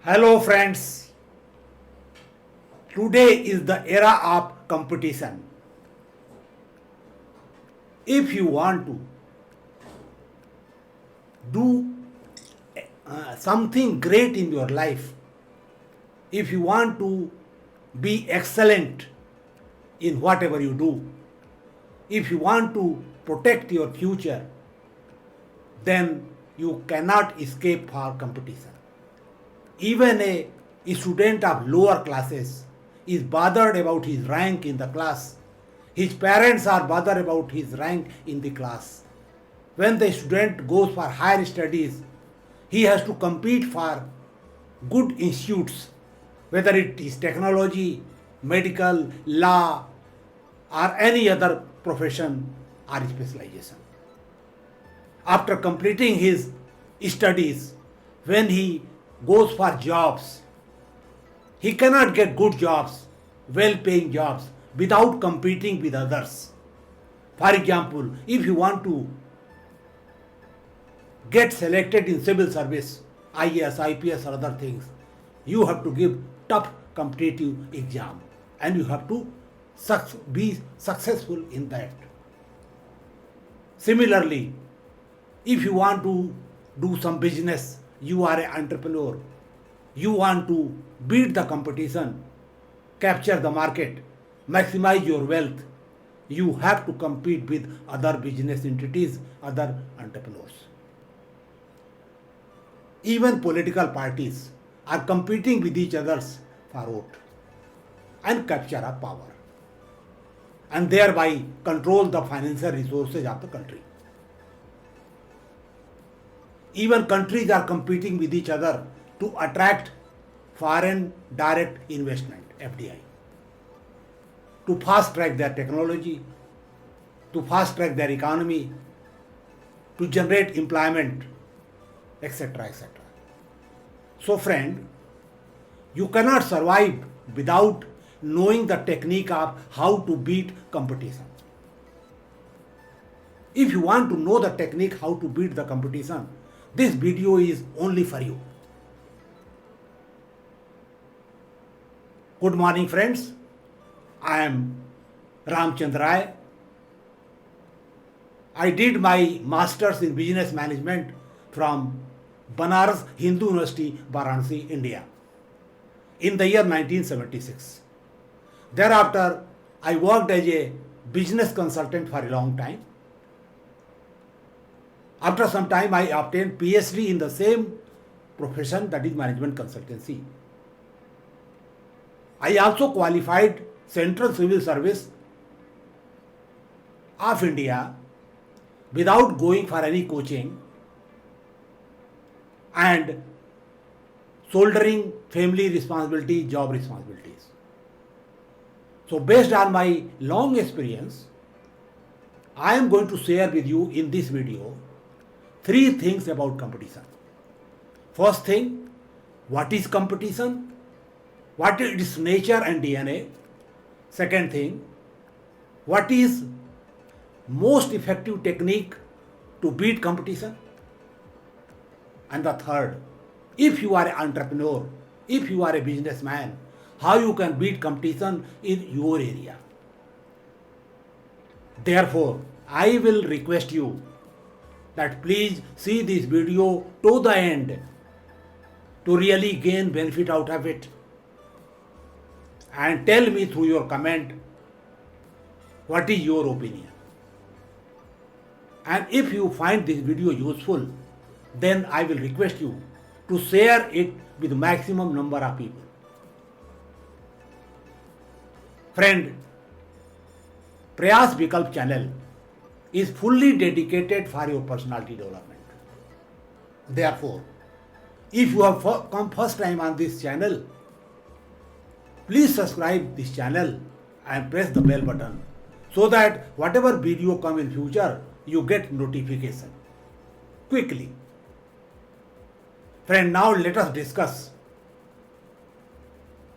Hello friends, today is the era of competition. If you want to do something great in your life, if you want to be excellent in whatever you do, if you want to protect your future, then you cannot escape for competition. Even a student of lower classes is bothered about his rank in the class. His parents are bothered about his rank in the class. When the student goes for higher studies, he has to compete for good institutes, whether it is technology, medical, law, or any other profession or specialization. After completing his studies, when he goes for jobs, he cannot get good jobs, well paying jobs, without competing with others. For example, if you want to get selected in civil service, IAS, IPS, or other things, you have to give tough competitive exam and you have to be successful in that. Similarly, if you want to do some business, you are an entrepreneur, you want to beat the competition, capture the market, maximize your wealth, you have to compete with other business entities, other entrepreneurs. Even political parties are competing with each other for vote and capture of power and thereby control the financial resources of the country. Even countries are competing with each other to attract foreign direct investment, FDI, to fast track their technology, to fast track their economy, to generate employment, etc. etc. So, friend, you cannot survive without knowing the technique of how to beat competition. If you want to know the technique how to beat the competition, this video is only for you. Good morning, friends. I am Ramchandra Rai. I did my masters in business management from Banaras Hindu University, Varanasi, India, in the year 1976. Thereafter, I worked as a business consultant for a long time. After some time, I obtained PhD in the same profession, that is management consultancy. I also qualified Central Civil Service of India without going for any coaching and shouldering family responsibility, job responsibilities. So based on my long experience, I am going to share with you in this video 3 things about competition. First thing, what is competition? What is its nature and DNA? Second thing, what is most effective technique to beat competition? And the third, if you are an entrepreneur, if you are a businessman, how you can beat competition in your area. Therefore, I will request you that please see this video to the end to really gain benefit out of it, and tell me through your comment what is your opinion. And if you find this video useful, then I will request you to share it with maximum number of people. Friend, Prayas Vikalp channel is fully dedicated for your personality development. Therefore, if you have come first time on this channel, please subscribe this channel and press the bell button so that whatever video come in future, you get notification quickly. Friend, now let us discuss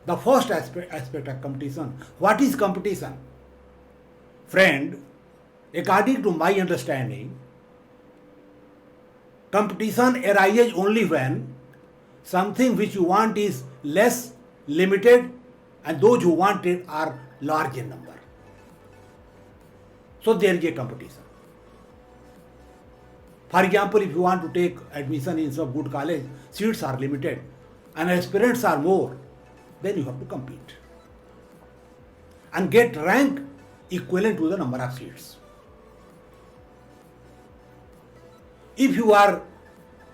the first aspect of competition. What is competition? Friend, according to my understanding, competition arises only when Something which you want is less limited, and those who want it are large in number. So there is a competition. For example, if you want to take admission in some good college, seats are limited and aspirants are more, then you have to compete and get rank equivalent to the number of seats. If you are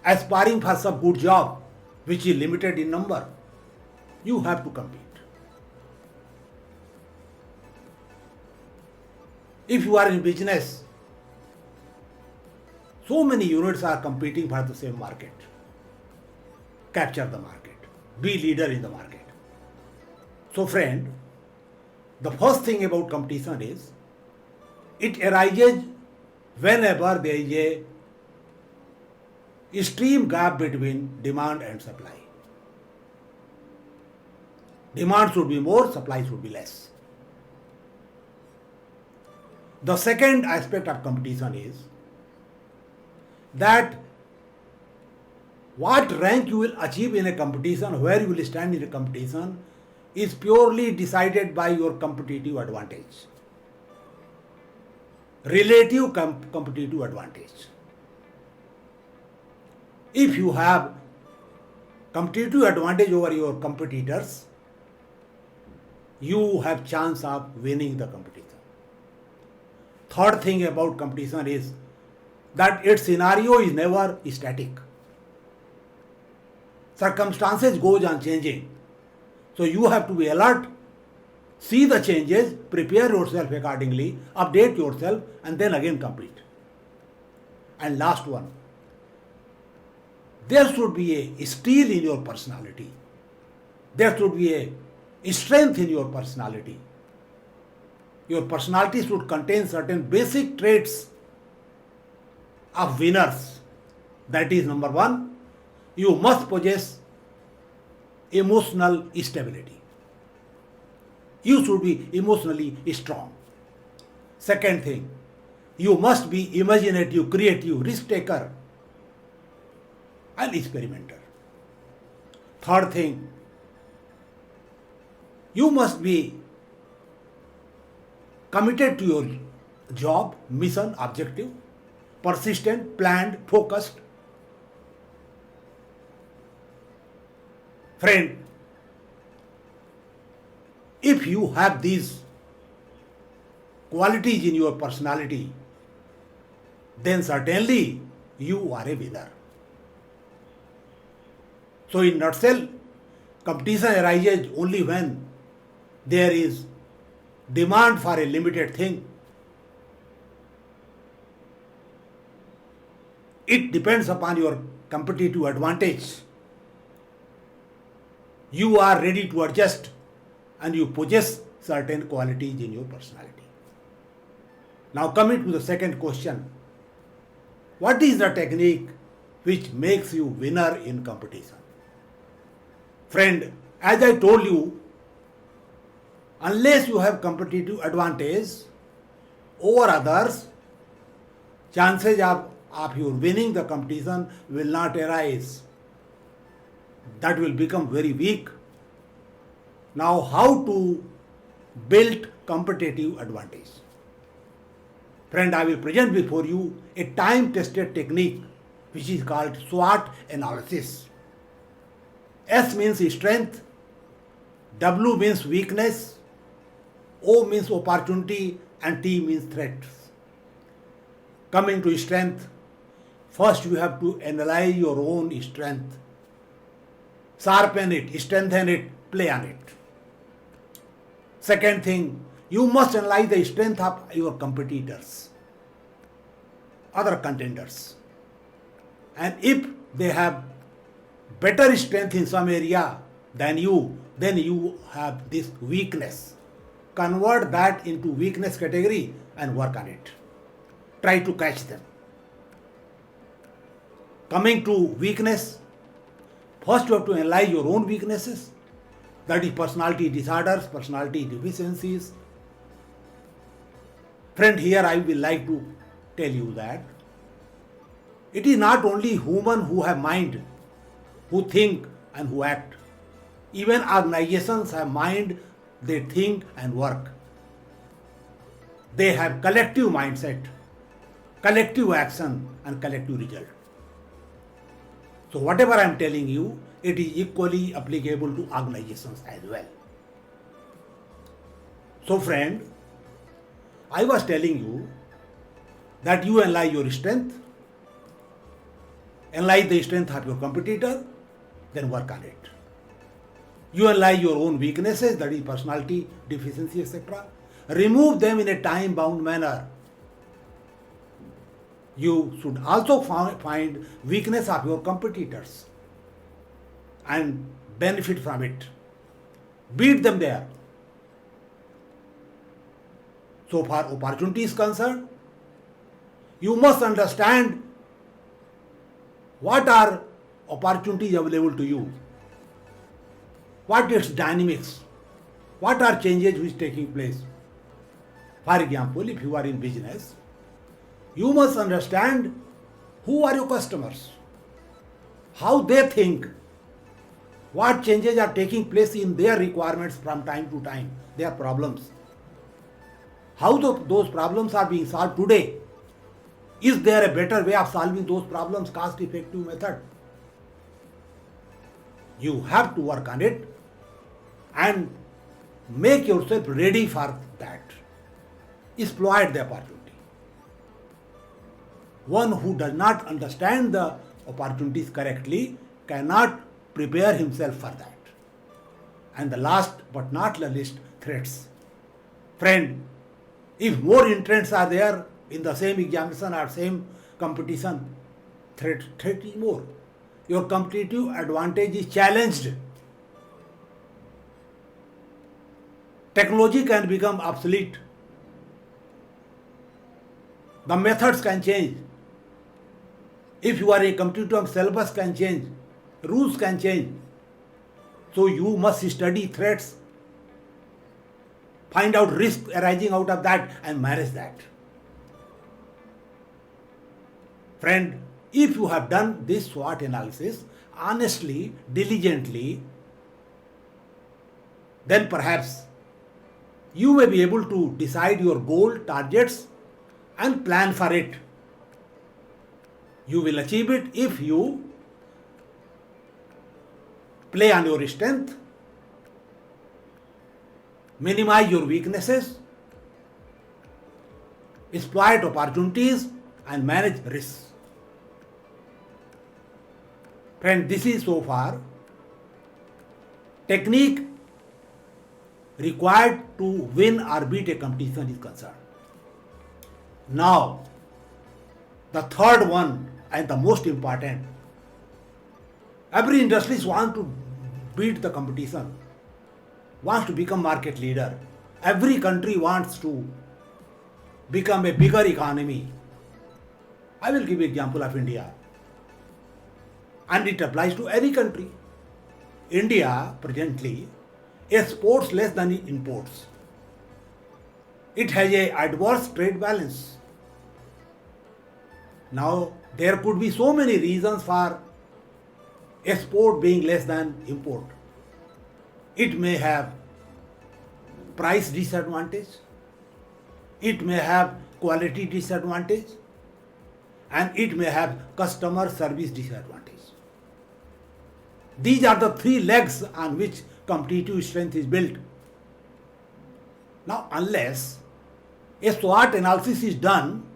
aspiring for some good job which is limited in number, you have to compete. If you are in business, so many units are competing for the same market. Capture the market. Be leader in the market. So friend, the first thing about competition is, it arises whenever there is a extreme gap between demand and supply. Demand should be more, supply should be less. The second aspect of competition is that what rank you will achieve in a competition, where you will stand in a competition, is purely decided by your competitive advantage. Relative competitive advantage. If you have competitive advantage over your competitors, you have chance of winning the competition. Third thing about competition is that its scenario is never static. Circumstances goes on changing. So you have to be alert, see the changes, prepare yourself accordingly, update yourself, and then again compete. And last one, there should be a steel in your personality. There should be a strength in your personality. Your personality should contain certain basic traits of winners. That is, number one, you must possess emotional stability. You should be emotionally strong. Second thing, you must be imaginative, creative, risk taker, and experimenter. Third thing, you must be committed to your job, mission, objective, persistent, planned, focused. Friend, if you have these qualities in your personality, then certainly you are a winner. So in nutshell, competition arises only when there is demand for a limited thing. It depends upon your competitive advantage. You are ready to adjust and you possess certain qualities in your personality. Now coming to the second question, what is the technique which makes you winner in competition? Friend, as I told you, unless you have competitive advantage over others, chances of your winning the competition will not arise. That will become very weak. Now, how to build competitive advantage? Friend, I will present before you a time-tested technique which is called SWOT analysis. S means strength, W means weakness, O means opportunity, and T means threats. Coming to strength, first you have to analyze your own strength. Sharpen it, strengthen it, play on it. Second thing, you must analyze the strength of your competitors, other contenders. And if they have better strength in some area than you, then you have this weakness. Convert that into weakness category and work on it. Try to catch them. Coming to weakness, first you have to analyze your own weaknesses. That is personality disorders, personality deficiencies. Friend, here I will like to tell you that it is not only human who have mind, who think and who act. Even organizations have mind, they think and work. They have collective mindset, collective action and collective result. So whatever I am telling you, it is equally applicable to organizations as well. So friend, I was telling you that you analyze your strength, analyze the strength of your competitor, then work on it. You analyze your own weaknesses, that is personality, deficiency, etc. Remove them in a time-bound manner. You should also find weakness of your competitors and benefit from it. Beat them there. So far opportunity is concerned, you must understand what are opportunities available to you, what its dynamics, what are changes which taking place. For example, if you are in business, you must understand who are your customers, how they think, what changes are taking place in their requirements from time to time, their problems, how those problems are being solved today. Is there a better way of solving those problems, cost-effective method? You have to work on it and make yourself ready for that. Exploit the opportunity. One who does not understand the opportunities correctly cannot prepare himself for that. And the last but not the least, threats. Friend, if more entrants are there in the same examination or same competition, threat is more. Your competitive advantage is challenged. Technology can become obsolete. The methods can change. If you are a competitor, syllabus can change, rules can change. So you must study threats, find out risks arising out of that and manage that. Friend, if you have done this SWOT analysis honestly, diligently, then perhaps you may be able to decide your goal, targets and plan for it. You will achieve it if you play on your strength, minimize your weaknesses, exploit opportunities and manage risks. Friend, this is so far technique required to win or beat a competition is concerned. Now, the third one and the most important, every industry wants to beat the competition, wants to become market leader. Every country wants to become a bigger economy. I will give an example of India. And it applies to any country. India presently exports less than it imports. It has an adverse trade balance. Now, there could be so many reasons for export being less than import. It may have price disadvantage, it may have quality disadvantage, and it may have customer service disadvantage. These are the three legs on which competitive strength is built. Now, unless a SWOT analysis is done,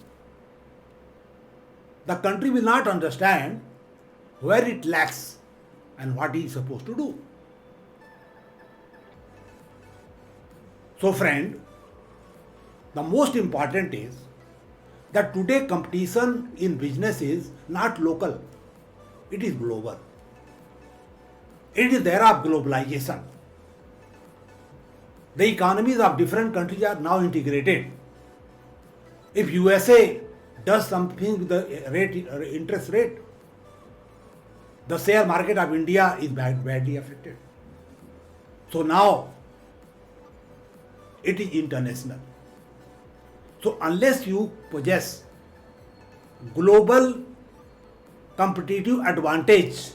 the country will not understand where it lacks and what it is supposed to do. So friend, the most important is that today competition in business is not local, it is global. It is the era of globalization. The economies of different countries are now integrated. If USA does something with the interest rate, the share market of India is badly affected. So now it is international. So unless you possess global competitive advantage,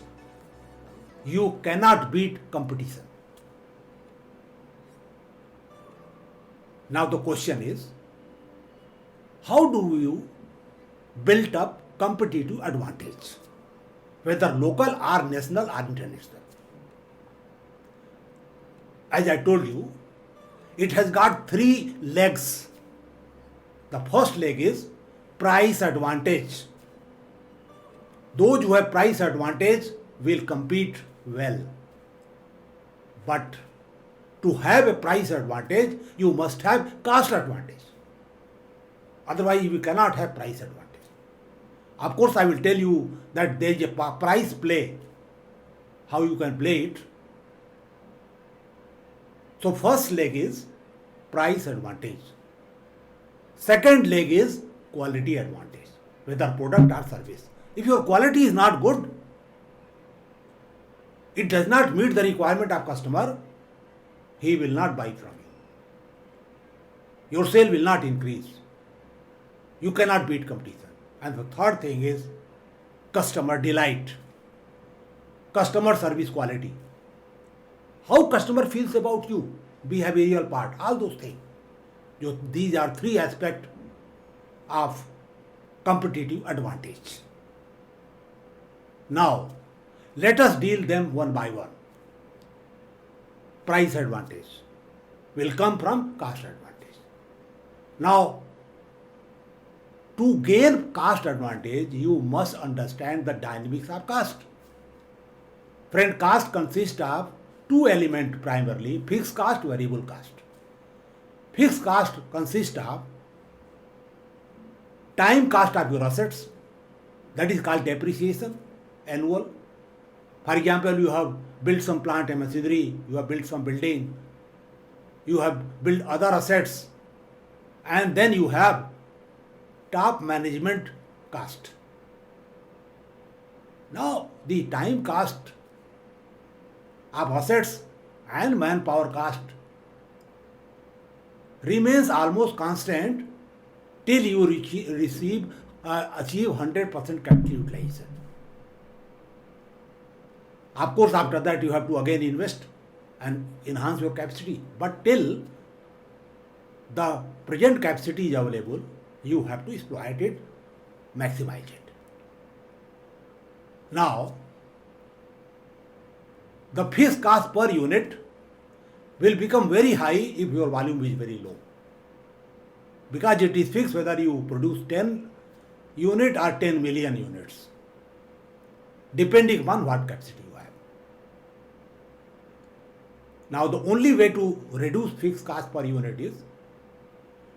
you cannot beat competition. Now the question is, how do you build up competitive advantage, whether local or national or international? As I told you, it has got three legs. The first leg is price advantage. Those who have price advantage will compete well. But to have a price advantage, you must have cost advantage. Otherwise, you cannot have price advantage. Of course, I will tell you that there is a price play, how you can play it. So, first leg is price advantage. Second leg is quality advantage, whether product or service. If your quality is not good, it does not meet the requirement of customer, he will not buy from you. Your sale will not increase. You cannot beat competition. And the third thing is customer delight, customer service quality. How customer feels about you, behavioral part, all those things. These are three aspects of competitive advantage. Now, let us deal them one by one. Price advantage will come from cost advantage. Now, to gain cost advantage, you must understand the dynamics of cost. Friend, cost consists of two elements primarily, fixed cost, variable cost. Fixed cost consists of time cost of your assets, that is called depreciation, annual. For example, you have built some plant and machinery, you have built some building, you have built other assets, and then you have top management cost. Now, the time cost of assets and manpower cost remains almost constant till you achieve 100% capital utilization. Of course, after that you have to again invest and enhance your capacity. But till the present capacity is available, you have to exploit it, maximize it. Now, the fixed cost per unit will become very high if your volume is very low. Because it is fixed whether you produce 10 units or 10 million units, depending upon what capacity you have. Now, the only way to reduce fixed cost per unit is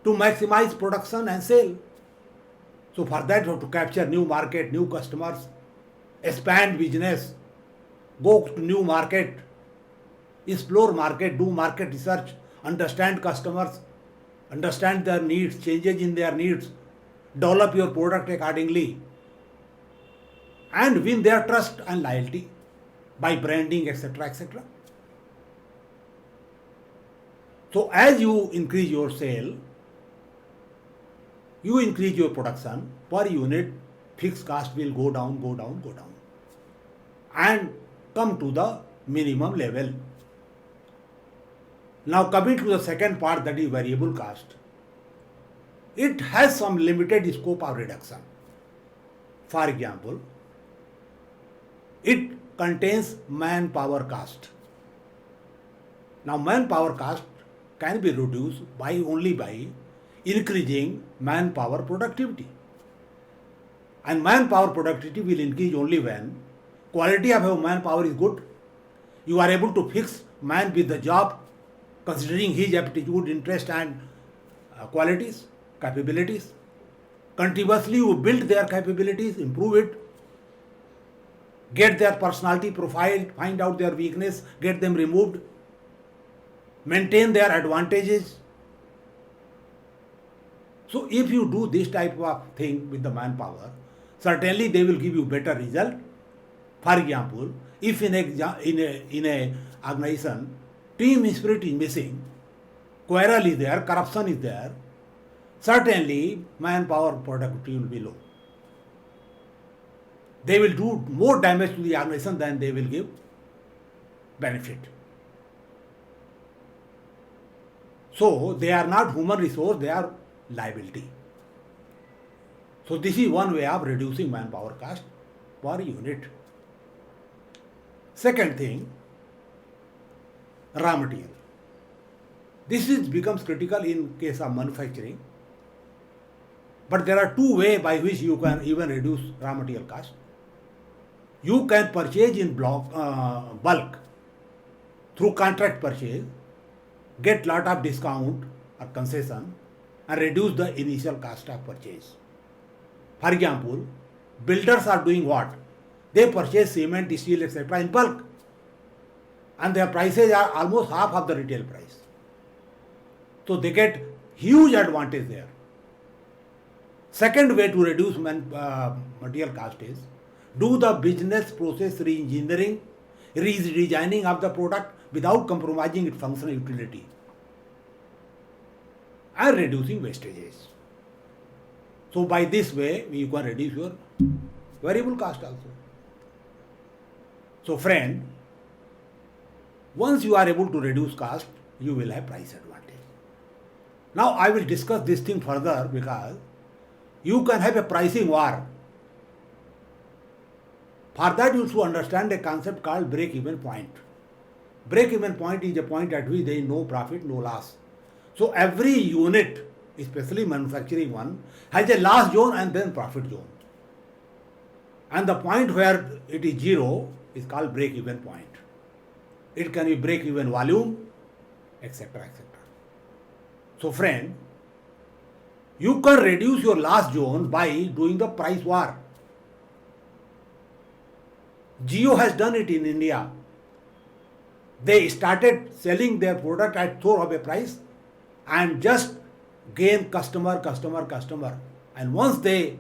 to maximize production and sale. So, for that you have to capture new market, new customers, expand business, go to new market, explore market, do market research, understand customers, understand their needs, changes in their needs, develop your product accordingly, and win their trust and loyalty by branding, etc., etc. So, as you increase your sale, you increase your production, per unit fixed cost will go down, go down, go down, and come to the minimum level. Now, coming to the second part, that is variable cost. It has some limited scope of reduction. For example, it contains manpower cost. Now, manpower cost can be reduced only by increasing manpower productivity. And manpower productivity will increase only when quality of your manpower is good. You are able to fix man with the job, considering his aptitude, interest, and qualities, capabilities. Continuously you build their capabilities, improve it, get their personality profile, find out their weakness, get them removed, maintain their advantages. So if you do this type of thing with the manpower, certainly they will give you better result. For example, if in a organization team spirit is missing, quarrel is there, corruption is there, certainly manpower productivity will be low. They will do more damage to the organization than they will give benefit. So they are not human resource, they are liability. So this is one way of reducing manpower cost per unit. Second thing, raw material. This becomes critical in case of manufacturing. But there are two ways by which you can even reduce raw material cost. You can purchase in bulk through contract purchase, get lot of discount or concession and reduce the initial cost of purchase. For example, builders are doing what? They purchase cement, steel, etc. in bulk and their prices are almost half of the retail price. So they get huge advantage there. Second way to reduce material cost is do the business process re-engineering, redesigning of the product without compromising its functional utility and reducing wastages. So by this way, you can reduce your variable cost also. So friend, once you are able to reduce cost, you will have price advantage. Now I will discuss this thing further because you can have a pricing war. For that you should understand a concept called break-even point. Break-even point is a point at which there is no profit, no loss. So every unit, especially manufacturing one, has a loss zone and then profit zone. And the point where it is zero is called break-even point. It can be break-even volume, etc., etc. So friend, you can reduce your loss zone by doing the price war. Jio has done it in India. They started selling their product at so of a price and just gain customer. And once they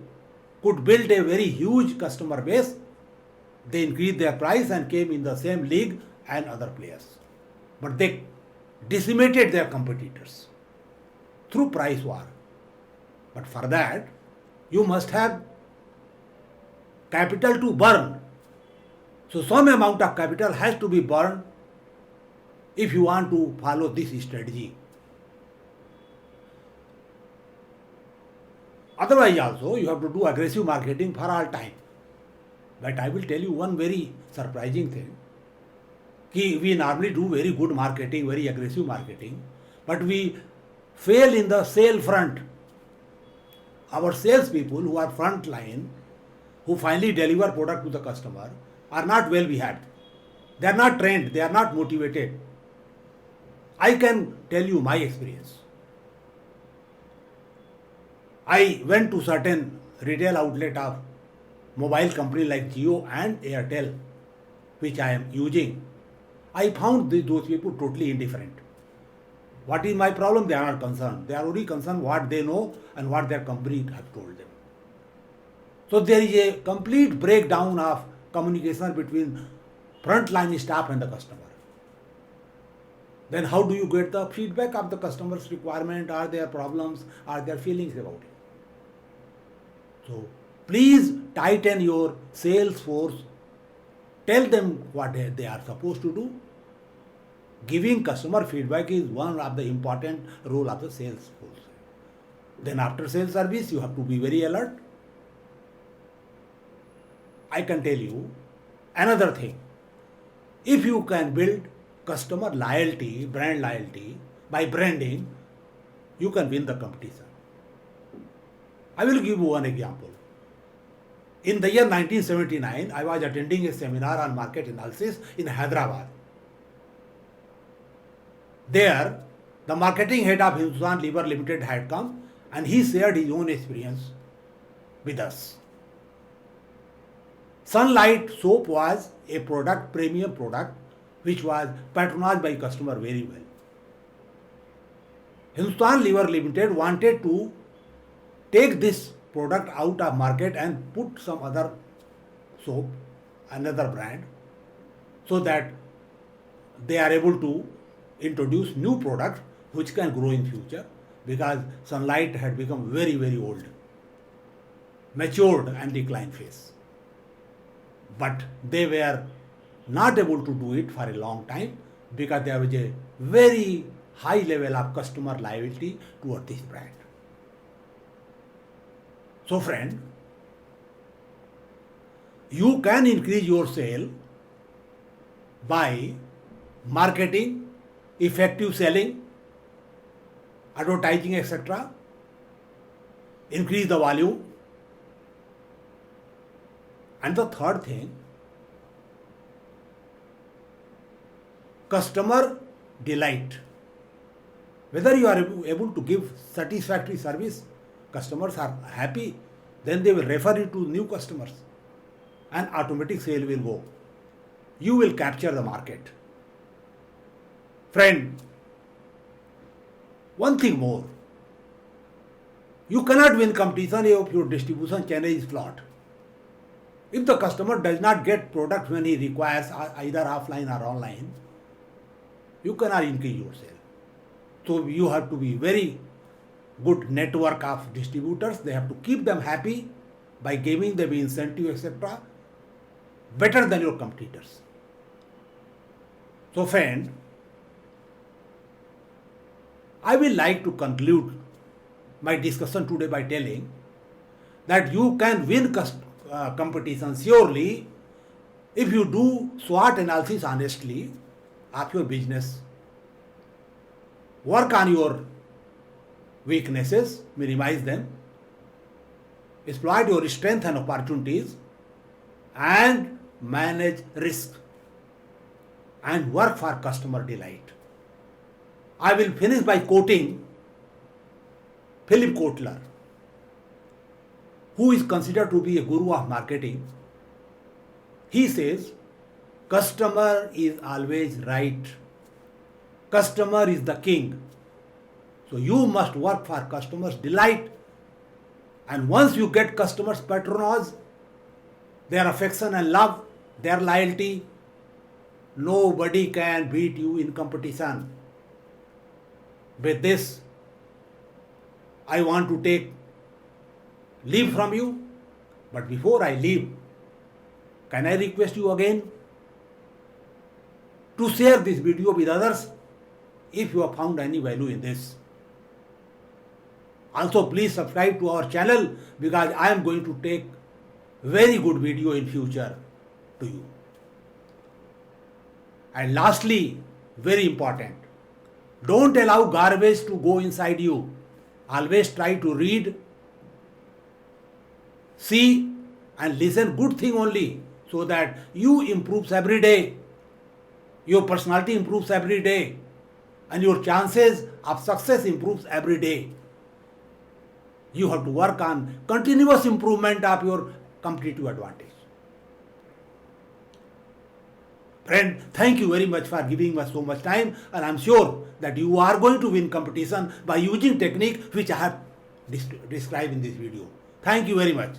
could build a very huge customer base, they increased their price and came in the same league and other players. But they decimated their competitors through price war. But for that, you must have capital to burn. So some amount of capital has to be burned if you want to follow this strategy. Otherwise also, you have to do aggressive marketing for all time. But I will tell you one very surprising thing. We normally do very good marketing, very aggressive marketing, but we fail in the sale front. Our sales people who are front line, who finally deliver product to the customer, are not well behaved. They are not trained, they are not motivated. I can tell you my experience. I went to certain retail outlet of mobile company like Jio and Airtel, which I am using. I found those people totally indifferent. What is my problem? They are not concerned. They are only concerned what they know and what their company has told them. So there is a complete breakdown of communication between frontline staff and the customer. Then how do you get the feedback of the customer's requirement, or their problems, or their feelings about it? So please tighten your sales force. Tell them what they are supposed to do. Giving customer feedback is one of the important role of the sales force. Then after sales service, you have to be very alert. I can tell you another thing. If you can build customer loyalty, brand loyalty by branding, you can win the competition. I will give you one example. In the year 1979, I was attending a seminar on market analysis in Hyderabad. There, the marketing head of Hindustan Lever Limited had come and he shared his own experience with us. Sunlight soap was a product, premium product, which was patronized by customer very well. Hindustan Lever Limited wanted to take this product out of market and put some other soap, another brand, so that they are able to introduce new products which can grow in future, because Sunlight had become very, very old, matured and declined phase. But they were not able to do it for a long time because there was a very high level of customer loyalty toward this brand. So friend, you can increase your sale by marketing, effective selling, advertising, etc. Increase the volume. And the third thing, customer delight. Whether you are able to give satisfactory service, customers are happy, then they will refer you to new customers and automatic sale will go. You will capture the market. Friend, one thing more. You cannot win competition if your distribution channel is flawed. If the customer does not get product when he requires either offline or online, you cannot increase your sale. So you have to be very good network of distributors. They have to keep them happy by giving them incentive, etc. better than your competitors. So friend, I will like to conclude my discussion today by telling that you can win competition surely if you do SWOT analysis honestly of your business. Work on your weaknesses, minimize them, exploit your strengths and opportunities, and manage risk, and work for customer delight. I will finish by quoting Philip Kotler, who is considered to be a guru of marketing. He says, customer is always right. Customer is the king. So you must work for customers' delight. And once you get customers' patronage, their affection and love, their loyalty, nobody can beat you in competition. With this, I want to take leave from you. But before I leave, can I request you again to share this video with others if you have found any value in this. Also, please subscribe to our channel because I am going to take very good video in future to you. And lastly, very important, don't allow garbage to go inside you. Always try to read, see and listen good thing only so that you improves every day. Your personality improves every day and your chances of success improves every day. You have to work on continuous improvement of your competitive advantage. Friend, thank you very much for giving us so much time, and I am sure that you are going to win competition by using technique which I have described in this video. Thank you very much.